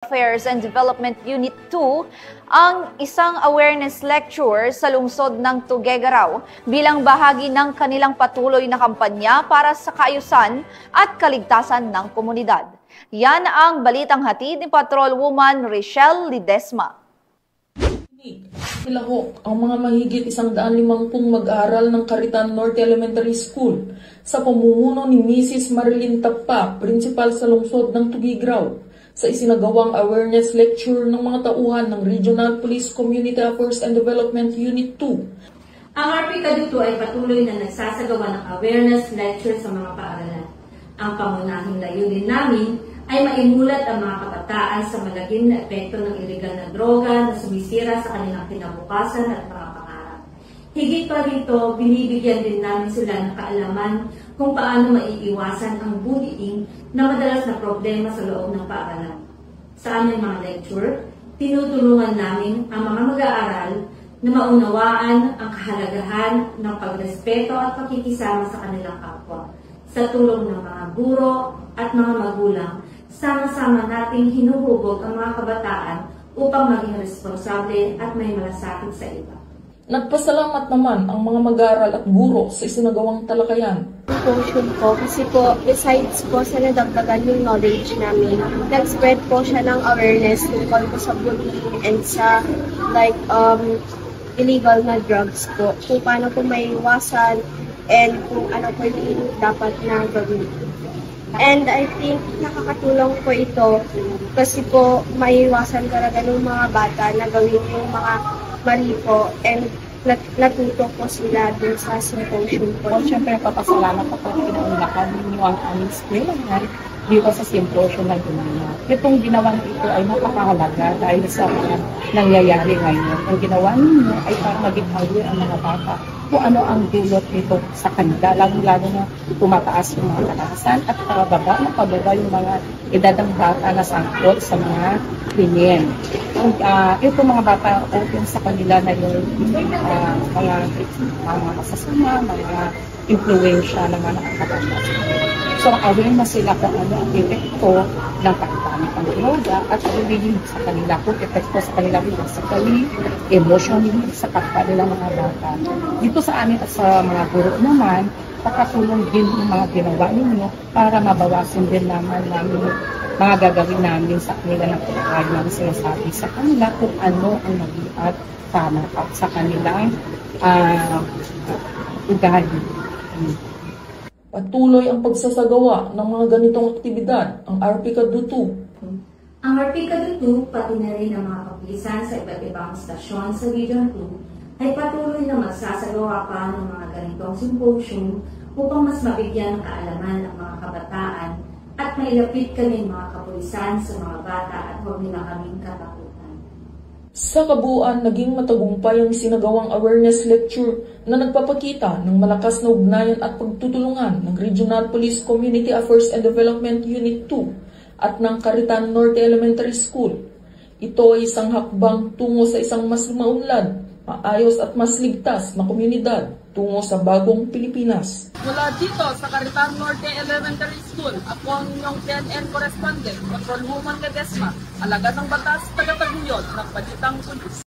Affairs and Development Unit 2 ang isang awareness lecture sa lungsod ng Tuguegarao bilang bahagi ng kanilang patuloy na kampanya para sa kaayusan at kaligtasan ng komunidad. Yan ang balitang hatid ni Patrolwoman Richelle Ledesma. Ilahok ang mga mahigit 150 mag-aaral ng Caritan Norte Elementary School sa pamumuno ni Mrs. Marilyn Tapa, principal sa lungsod ng Tuguegarao, sa isinagawang awareness lecture ng mga tauhan ng Regional Police Community Affairs and Development Unit 2. Ang RPCA 2 ay patuloy na nagsasagawa ng awareness lecture sa mga paaralan. Ang pangunahing layunin namin ay maimulat ang mga kabataan sa malagim na epekto ng iligal na droga na sumisira sa kanilang kinabukasan at mga pangarap. Higit pa rito, binibigyan din namin sila ng kaalaman kung paano maiiwasan ang bullying na madalas na problema sa loob ng paaralan. Sa aming mga lecture, tinutulungan namin ang mga mag-aaral na maunawaan ang kahalagahan ng pagrespeto at pakikisama sa kanilang kapwa. Sa tulong ng mga guro at mga magulang, sama-sama nating hinuhubog ang mga kabataan upang maging responsable at may malasakit sa iba. Nagpasalamat naman ang mga mag-aaral at guro sa isinagawang talakayan. Symposium po kasi po, besides po sa nadagdagan yung knowledge namin, nag-spread po siya ng awareness tungkol po sa bullying and sa illegal na drugs po. Kung paano po maiwasan and kung ano po yung dapat na gawin. And I think nakakatulong po ito kasi po maiwasan talaga ng mga bata na gawin yung mga mali po and natuto po sila dun sa symposium po. Siyempre, papasalamat ako at kinaunlakan ninyo ang aming eskwelahan dito sa symposium na ginawa. Itong ginawa ito ay napakahalaga dahil sa mga nangyayari ngayon. Ang ginawa ninyo ay para maging aware ang mga bata kung ano ang dulot nito sa kanila, lalo-lalo na tumataas yung mga kalahasan at pababa yung mga edad ng bata na sangkot sa mga krimen. Ito mga bata, open sa kanila na yung mga masasama, mga influensya na mga nakakataas. So, aware na sila kung ano ang epekto ng pagkamit ng droga at really sa kanila kung epekto sa kanila physically, emotionally, sa kapwa nila mga bata. Dito sa amin at sa mga guro naman, pakatulong din yung mga ginawa ninyo para mabawasan din naman mga gagawin namin sa kanila ng pagkakag namin sinasabi sa kanila kung ano ang nag-iat sa kanilang ugali. Patuloy ang pagsasagawa ng mga ganitong aktibidad ang RPCA 2. Ang RPCA 2, pati na rin ang mga kapulisan sa iba't ibang stasyon sa Region 2, ay patuloy na magsasagawa pa ng mga ganitong symposium upang mas mabigyan ng kaalaman ng mga kabataan at mailapit kami mga kapulisan sa mga bata at huwag nila kaming katakutan. Sa kabuuan, naging matagumpay ang sinagawang awareness lecture na nagpapakita ng malakas na ugnayan at pagtutulungan ng Regional Police Community Affairs and Development Unit 2 at ng Caritan Norte Elementary School. Ito ay isang hakbang tungo sa isang mas maunlad, maayos at mas ligtas na komunidad tungo sa bagong Pilipinas. Mula dito sa Caritan Norte Elementary School, ako ang inyong PNN correspondent, Patrolwoman Ledesma, alagad ng batas, taga-taguyod ng Balitang Pulis.